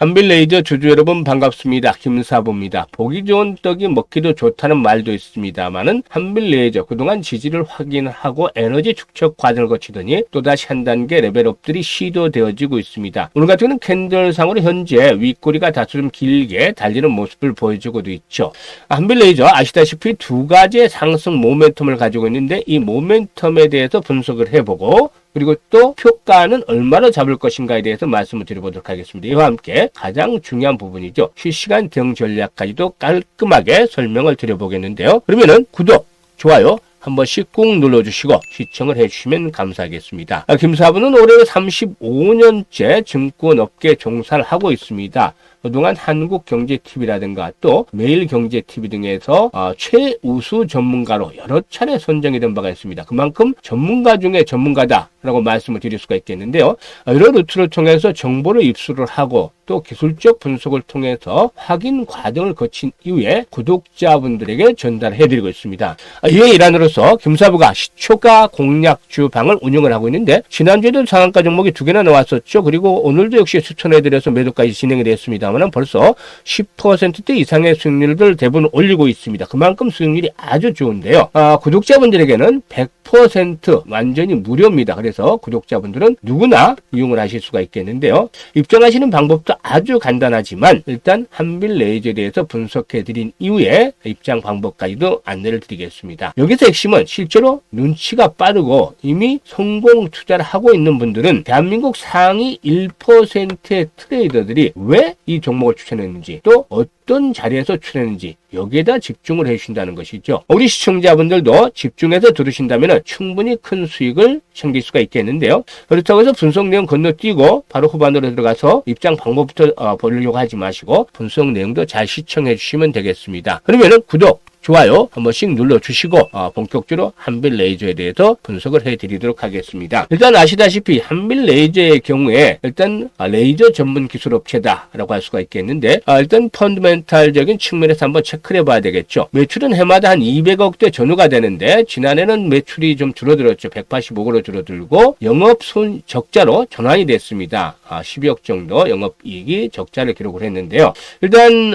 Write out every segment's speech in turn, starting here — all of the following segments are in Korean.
한빌레이저 주주 여러분 반갑습니다. 김사부입니다. 보기 좋은 떡이 먹기도 좋다는 말도 있습니다만은 한빌레이저 그동안 지지를 확인하고 에너지 축적 과정을 거치더니 또다시 한 단계 레벨업들이 시도되어지고 있습니다. 오늘 같은 경우는 캔들상으로 현재 윗꼬리가 다소 좀 길게 달리는 모습을 보여주고도 있죠. 한빌레이저 아시다시피 두 가지의 상승 모멘텀을 가지고 있는데 이 모멘텀에 대해서 분석을 해보고 그리고 또 표가는 얼마나 잡을 것인가에 대해서 말씀을 드려보도록 하겠습니다. 이와 함께 가장 중요한 부분이죠. 실시간 대응 전략까지도 깔끔하게 설명을 드려보겠는데요. 그러면은 구독, 좋아요 한 번씩 꾹 눌러주시고 시청을 해주시면 감사하겠습니다. 김사부는 올해 35년째 증권업계 종사를 하고 있습니다. 그동안 한국경제TV라든가 또 매일경제TV 등에서 최우수 전문가로 여러 차례 선정이 된 바가 있습니다. 그만큼 전문가 중에 전문가다라고 말씀을 드릴 수가 있겠는데요. 이런 루트를 통해서 정보를 입수를 하고 또 기술적 분석을 통해서 확인 과정을 거친 이후에 구독자분들에게 전달해드리고 있습니다. 이의 일환으로서 김사부가 시초가 공략주 방을 운영을 하고 있는데 지난주에도 상한가 종목이 2개나 나왔었죠. 그리고 오늘도 역시 추천해드려서 매도까지 진행이 됐습니다만 벌써 10%대 이상의 수익률을 대부분 올리고 있습니다. 그만큼 수익률이 아주 좋은데요. 구독자분들에게는 100% 완전히 무료입니다. 그래서 구독자분들은 누구나 이용을 하실 수가 있겠는데요. 입장하시는 방법도 아주 간단하지만 일단 한빌레이저에 대해서 분석해드린 이후에 입장 방법까지도 안내를 드리겠습니다. 여기서 핵심은 실제로 눈치가 빠르고 이미 성공 투자를 하고 있는 분들은 대한민국 상위 1%의 트레이더들이 왜 이 종목을 추천했는지 또 어떤 자리에서 추천했는지 여기에다 집중을 해주신다는 것이죠. 우리 시청자분들도 집중해서 들으신다면 충분히 큰 수익을 챙길 수가 있겠는데요. 그렇다고 해서 분석 내용 건너뛰고 바로 후반으로 들어가서 입장 방법부터 보려고 하지 마시고 분석 내용도 잘 시청해 주시면 되겠습니다. 그러면은 구독, 좋아요 한 번씩 눌러주시고 본격적으로 한빌레이저에 대해서 분석을 해드리도록 하겠습니다. 일단 아시다시피 한빌레이저의 경우에 일단 레이저 전문 기술업체다라고 할 수가 있겠는데 일단 펀드멘탈적인 측면에서 한번 체크를 해봐야 되겠죠. 매출은 해마다 한 200억대 전후가 되는데 지난해는 매출이 좀 줄어들었죠. 185억으로 줄어들고 영업손 적자로 전환이 됐습니다. 12억 정도 영업이익이 적자를 기록을 했는데요. 일단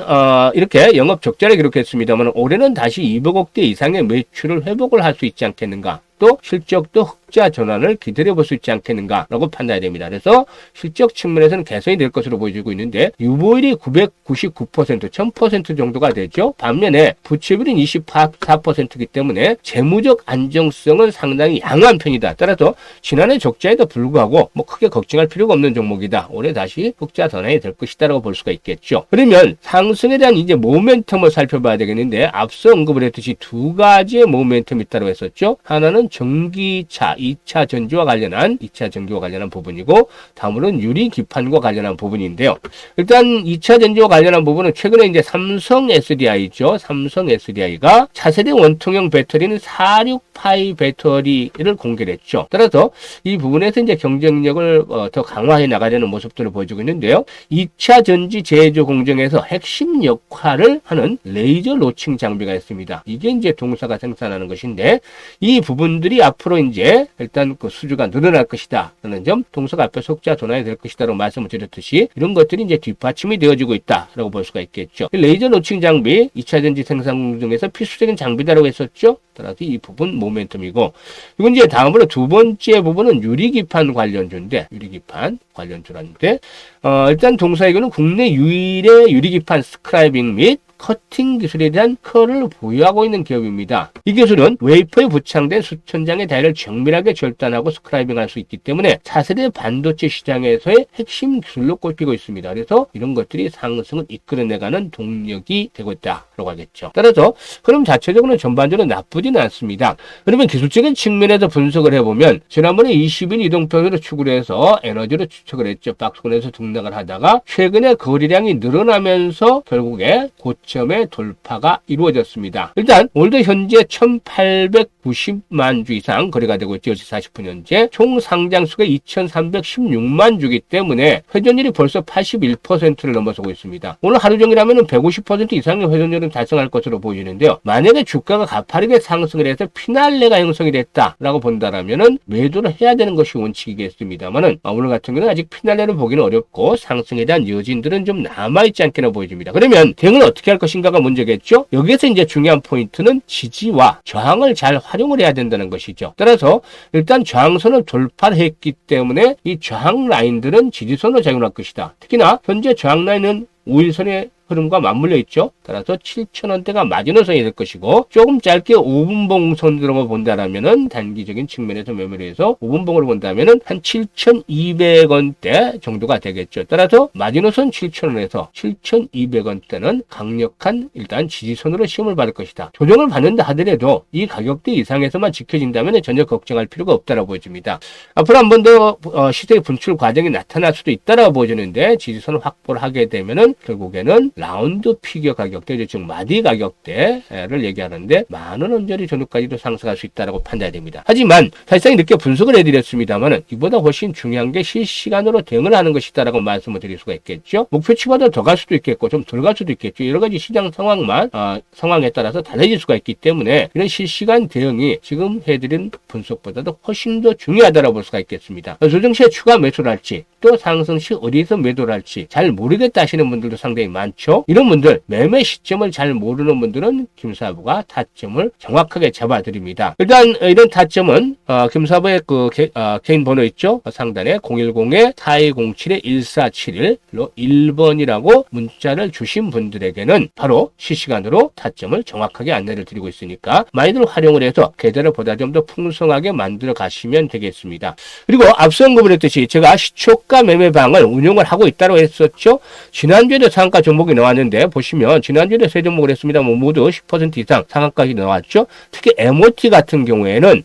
이렇게 영업 적자를 기록했습니다만 올해는 다시 200억대 이상의 매출을 회복을 할 수 있지 않겠는가. 또 실적도 흑자 전환을 기다려볼 수 있지 않겠는가라고 판단이 됩니다. 그래서 실적 측면에서는 개선이 될 것으로 보여지고 있는데 유보율이 999%, 1000% 정도가 되죠. 반면에 부채비율은 24%이기 때문에 재무적 안정성은 상당히 양호한 편이다. 따라서 지난해 적자에도 불구하고 크게 걱정할 필요가 없는 종목이다. 올해 다시 흑자 전환이 될 것이다라고 볼 수가 있겠죠. 그러면 상승에 대한 이제 모멘텀을 살펴봐야 되겠는데 앞서 언급을 했듯이 두 가지의 모멘텀이 있다고 했었죠. 하나는 전기차, 2차 전지와 관련한 부분이고 다음으로는 유리기판과 관련한 부분인데요. 일단 2차 전지와 관련한 부분은 최근에 이제 삼성 SDI죠. 삼성 SDI가 차세대 원통형 배터리는 46파이 배터리를 공개를 했죠. 따라서 이 부분에서 이제 경쟁력을 더 강화해 나가려는 모습들을 보여주고 있는데요. 2차 전지 제조 공정에서 핵심 역할을 하는 레이저 로칭 장비가 있습니다. 이게 이제 동사가 생산하는 것인데 이 부분들이 앞으로 이제 일단 그 수주가 늘어날 것이다 라는 점, 동사가 앞에 흑자 전환이 될 것이다 라고 말씀을 드렸듯이 이런 것들이 이제 뒷받침이 되어지고 있다 라고 볼 수가 있겠죠. 레이저 로칭 장비 2차 전지 생산 공정에서 필수적인 장비다라고 했었죠. 따라서 이 부분 모멘텀이고, 이건 이제 다음으로 두 번째 부분은 유리기판 관련주인데, 일단 동사이거는 국내 유일의 유리기판 스크라이빙 및 커팅 기술에 대한 커를 보유하고 있는 기업입니다. 이 기술은 웨이퍼에 부착된 수천 장의 다이를 정밀하게 절단하고 스크라이빙할 수 있기 때문에 차세대 반도체 시장에서의 핵심 기술로 꼽히고 있습니다. 그래서 이런 것들이 상승을 이끌어내가는 동력이 되고 있다라고 하겠죠. 따라서 흐름 자체적으로는 전반적으로 나쁘지는 않습니다. 그러면 기술적인 측면에서 분석을 해보면 지난번에 20인 이동평으로 추구를 해서 에너지로 추측을 했죠. 박스권에서 등락을 하다가 최근에 거래량이 늘어나면서 결국에 고점의 돌파가 이루어졌습니다. 일단 오늘도 현재 1890만 주 이상 거래가 되고 있죠. 10시 40분 현재 총 상장수가 2316만 주기 때문에 회전율이 벌써 81%를 넘어서고 있습니다. 오늘 하루 종일 하면 150% 이상의 회전율은 달성할 것으로 보이는데요. 만약에 주가가 가파르게 상승을 해서 피날레가 형성이 됐다라고 본다라면은 매도를 해야 되는 것이 원칙이겠습니다만은 오늘 같은 경우는 아직 피날레를 보기는 어렵고 상승에 대한 여진들은 좀 남아있지 않게나 보여집니다. 그러면 대응을 어떻게 할 것인가가 문제겠죠? 여기에서 이제 중요한 포인트는 지지와 저항을 잘 활용을 해야 된다는 것이죠. 따라서 일단 저항선을 돌파했기 때문에 이 저항 라인들은 지지선으로 작용할 것이다. 특히나 현재 저항 라인은 5일선의 흐름과 맞물려 있죠. 따라서 7,000원대가 마지노선이 될 것이고 조금 짧게 5분봉 선으로 본다라면은 단기적인 측면에서 매매를 해서 5분봉으로 본다면은 한 7,200원대 정도가 되겠죠. 따라서 마지노선 7,000원에서 7,200원대는 강력한 일단 지지선으로 시험을 받을 것이다. 조정을 받는다 하더라도 이 가격대 이상에서만 지켜진다면 전혀 걱정할 필요가 없다라고 보여집니다. 앞으로 한 번 더 시세 분출 과정이 나타날 수도 있다라고 보여지는데 지지선 확보를 하게 되면은 결국에는 라운드 피겨 가격대, 즉 마디 가격대를 얘기하는데 많은 원저리 전후까지도 상승할 수 있다고 판단이 됩니다. 하지만 사실상 이렇게 분석을 해드렸습니다만은 이보다 훨씬 중요한 게 실시간으로 대응을 하는 것이다라고 말씀을 드릴 수가 있겠죠. 목표치보다 더 갈 수도 있겠고 좀 덜 갈 수도 있겠죠. 여러 가지 시장 상황에 따라서 달라질 수가 있기 때문에 이런 실시간 대응이 지금 해드린 분석보다도 훨씬 더 중요하다고 볼 수가 있겠습니다. 조정 시에 추가 매수를 할지 또 상승 시 어디에서 매도를 할지 잘 모르겠다 하시는 분들도 상당히 많죠. 이런 분들 매매 시점을 잘 모르는 분들은 김사부가 타점을 정확하게 잡아드립니다. 일단 이런 타점은 김사부의 개인 번호 있죠. 상단에 010-4207-1471로 1번이라고 문자를 주신 분들에게는 바로 실시간으로 타점을 정확하게 안내를 드리고 있으니까 많이들 활용을 해서 계좌를 보다 좀 더 풍성하게 만들어 가시면 되겠습니다. 그리고 앞서 언급했듯이 제가 시초가 매매방을 운영을 하고 있다고 했었죠. 지난주에도 상한가 종목이 나왔는데 보시면 지난주에 세 종목을 했습니다. 모두 10% 이상 상한가까지 나왔죠. 특히 MOT 같은 경우에는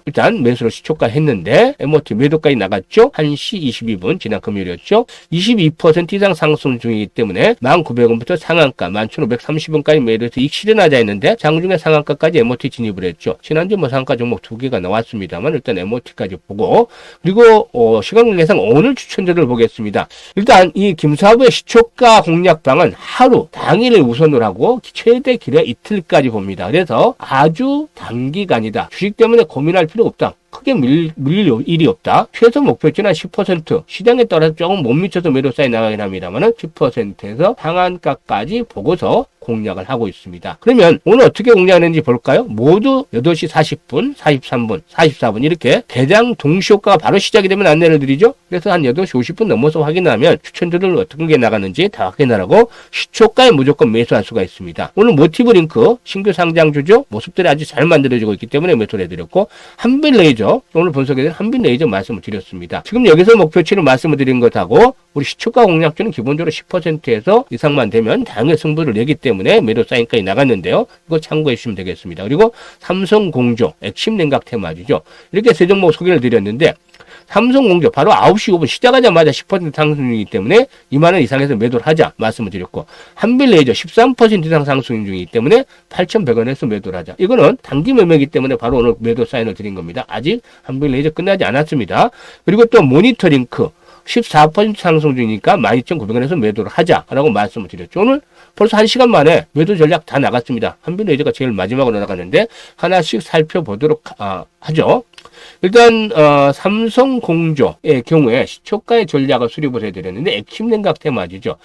일단 매수를 시초가 했는데 MOT 매도까지 나갔죠. 1시 22분 지난 금요일이었죠. 22% 이상 상승 중이기 때문에 1,900원부터 상한가 11,530원까지 매도해서 이익 실현하자 했는데 장중에 상한가까지 MOT 진입을 했죠. 지난주 상한가 종목 2개가 나왔습니다만 일단 MOT까지 보고 그리고 시간 관계상 오늘 추천들을 보겠습니다. 일단 이 김사부의 시초가 공략방은 하루 당일을 우선으로 하고 최대 길어 이틀까지 봅니다. 그래서 아주 단기간이다. 주식 때문에 고민할 필요 없다. 크게 밀릴 일이 없다. 최소 목표치는 10%. 시장에 따라서 조금 못 미쳐서 매도 사이 나가긴 합니다만 10%에서 상한가까지 보고서 공략을 하고 있습니다. 그러면 오늘 어떻게 공략하는지 볼까요? 모두 8시 40분, 43분, 44분 이렇게 대장 동시효과가 바로 시작이 되면 안내를 드리죠. 그래서 한 8시 50분 넘어서 확인하면 추천들을 어떻게 나가는지 다 확인하라고 시초가에 무조건 매수할 수가 있습니다. 오늘 모티브 링크 신규 상장주죠. 모습들이 아주 잘 만들어지고 있기 때문에 매수를 해드렸고 한빛 레이저 오늘 분석에 대한 한빛 레이저 말씀을 드렸습니다. 지금 여기서 목표치를 말씀을 드린 것하고 우리 시초가 공략주는 기본적으로 10%에서 이상만 되면 다양한 승부를 내기 때문에 매도 사인까지 나갔는데요. 이거 참고해 주시면 되겠습니다. 그리고 삼성공조, 액심 냉각 테마주죠. 이렇게 세 종목 소개를 드렸는데 삼성공조 바로 9시 5분 시작하자마자 10% 상승이기 때문에 2만원 이상에서 매도를 하자 말씀을 드렸고 한빛레이저 13% 이상 상승 중이기 때문에 8,100원에서 매도를 하자. 이거는 단기 매매이기 때문에 바로 오늘 매도 사인을 드린 겁니다. 아직 한빛레이저 끝나지 않았습니다. 그리고 또 모니터링크 14% 상승 중이니까 12,900원에서 매도를 하자라고 말씀을 드렸죠. 오늘 벌써 1시간 만에 매도 전략 다 나갔습니다. 한빛레이저가 제일 마지막으로 나갔는데 하나씩 살펴보도록 하죠. 일단 삼성공조의 경우에 시초가의 전략을 수립을 해드렸는데 액침 냉각 테마주죠.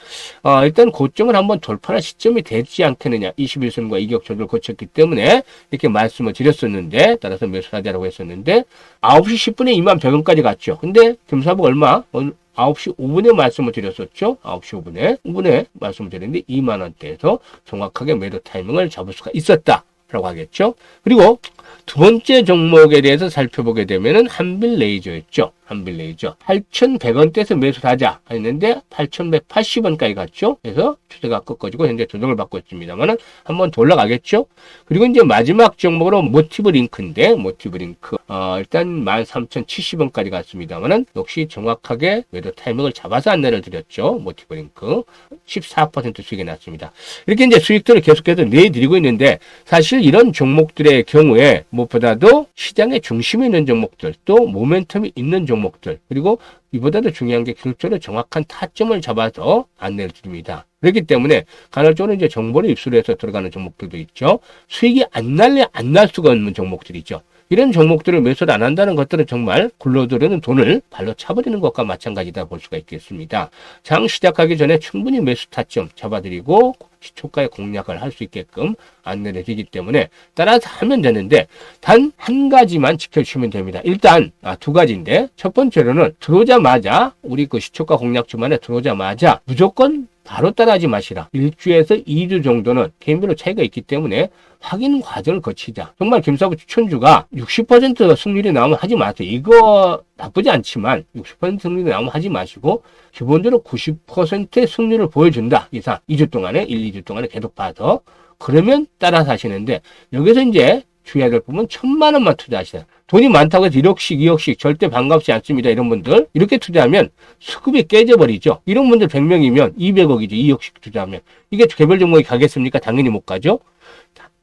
일단 고점을 한번 돌파할 시점이 되지 않겠느냐. 21선과 이격 조절을 거쳤기 때문에 이렇게 말씀을 드렸었는데 따라서 매수하자라고 했었는데 9시 10분에 21,100원까지 갔죠. 근데 김사부가 얼마? 9시 5분에 말씀을 드렸었죠. 9시 5분에 말씀을 드렸는데 2만원대에서 정확하게 매도 타이밍을 잡을 수가 있었다. 라고 하겠죠. 그리고 두 번째 종목에 대해서 살펴보게 되면은 한빌레이저였죠. 한빌레이저. 8,100원대에서 매수를 하자 했는데 8,180원까지 갔죠. 그래서 추세가 꺾어지고 현재 조정을 받고 있습니다만은 한번 더 올라가겠죠. 그리고 이제 마지막 종목으로 모티브 링크인데 모티브 링크 일단 13,070원까지 갔습니다만은 역시 정확하게 매도 타이밍을 잡아서 안내를 드렸죠. 모티브 링크 14% 수익이 났습니다. 이렇게 이제 수익들을 계속해서 내드리고 있는데 사실 이런 종목들의 경우에 무엇보다도 시장의 중심에 있는 종목들 또 모멘텀이 있는 종목들 그리고 이보다도 중요한 게 기술적으로 정확한 타점을 잡아서 안내를 드립니다. 그렇기 때문에 간헐적으로 이제 정보를 입수해서 들어가는 종목들도 있죠. 수익이 안 날래 안 날 수가 없는 종목들이죠. 이런 종목들을 매수를 안 한다는 것들은 정말 굴러들이는 돈을 발로 차버리는 것과 마찬가지다 볼 수가 있겠습니다. 장 시작하기 전에 충분히 매수 타점 잡아드리고 시초가의 공략을 할 수 있게끔 안내를 드리기 때문에 따라서 하면 되는데 단 한 가지만 지켜주시면 됩니다. 일단 두 가지인데 첫 번째로는 들어오자마자 우리 그 시초가 공략 주만에 들어오자마자 무조건 바로 따라하지 마시라. 1주에서 2주 정도는 개인별로 차이가 있기 때문에 확인 과정을 거치자. 정말 김사부 추천주가 60% 승률이 나오면 하지 마세요. 이거 나쁘지 않지만 60% 승률이 나오면 하지 마시고 기본적으로 90%의 승률을 보여준다. 이상 2주 동안에 1, 2주 동안에 계속 봐서 그러면 따라서 하시는데 여기서 이제 주의해야 될 부분은 1,000만 원만 투자하시라. 돈이 많다고 해서 1억씩 2억씩 절대 반갑지 않습니다. 이런 분들 이렇게 투자하면 수급이 깨져버리죠. 이런 분들 100명이면 200억이죠. 2억씩 투자하면 이게 개별 종목이 가겠습니까? 당연히 못 가죠.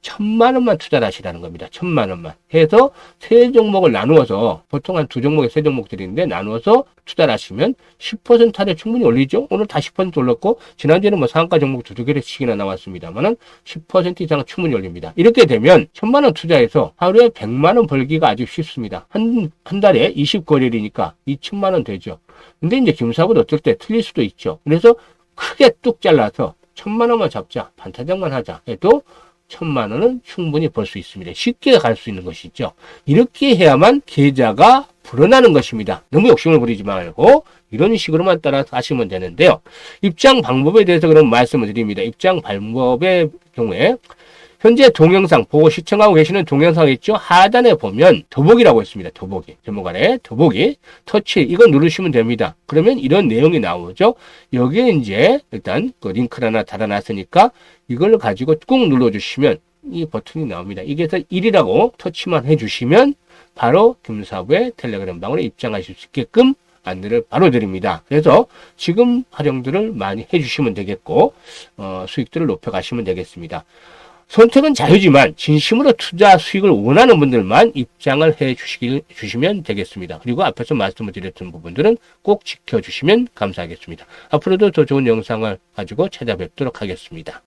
1,000만 원만 투자를 하시라는 겁니다. 1,000만 원만 해서 세 종목을 나누어서 보통 한 두 종목에 세 종목들인데 나누어서 투자를 하시면 10% 하루에 충분히 올리죠. 오늘 다 10% 올랐고 지난주에는 뭐 상한가 종목 두 개씩이나 나왔습니다만은 10% 이상은 충분히 올립니다. 이렇게 되면 1,000만 원 투자해서 하루에 100만 원 벌기가 아주 쉽습니다. 한 달에 20거래일이니까 2천만 원 되죠. 근데 이제 김사부도 어쩔 때 틀릴 수도 있죠. 그래서 크게 뚝 잘라서 1,000만 원만 잡자, 반타작만 하자 해도 1,000만 원은 충분히 벌 수 있습니다. 쉽게 갈 수 있는 것이죠. 이렇게 해야만 계좌가 불어나는 것입니다. 너무 욕심을 부리지 말고 이런 식으로만 따라서 하시면 되는데요. 입장 방법에 대해서 그럼 말씀을 드립니다. 입장 방법의 경우에 현재 동영상 보고 시청하고 계시는 동영상 있죠? 하단에 보면 더보기라고 있습니다. 더보기. 제목 아래 더보기. 터치. 이거 누르시면 됩니다. 그러면 이런 내용이 나오죠? 여기에 이제 일단 그 링크를 하나 달아놨으니까 이걸 가지고 꾹 눌러주시면 이 버튼이 나옵니다. 이게서 1이라고 터치만 해주시면 바로 김사부의 텔레그램 방으로 입장하실 수 있게끔 안내를 바로 드립니다. 그래서 지금 활용들을 많이 해주시면 되겠고 수익들을 높여가시면 되겠습니다. 선택은 자유지만 진심으로 투자 수익을 원하는 분들만 입장을 주시면 되겠습니다. 그리고 앞에서 말씀을 드렸던 부분들은 꼭 지켜주시면 감사하겠습니다. 앞으로도 더 좋은 영상을 가지고 찾아뵙도록 하겠습니다.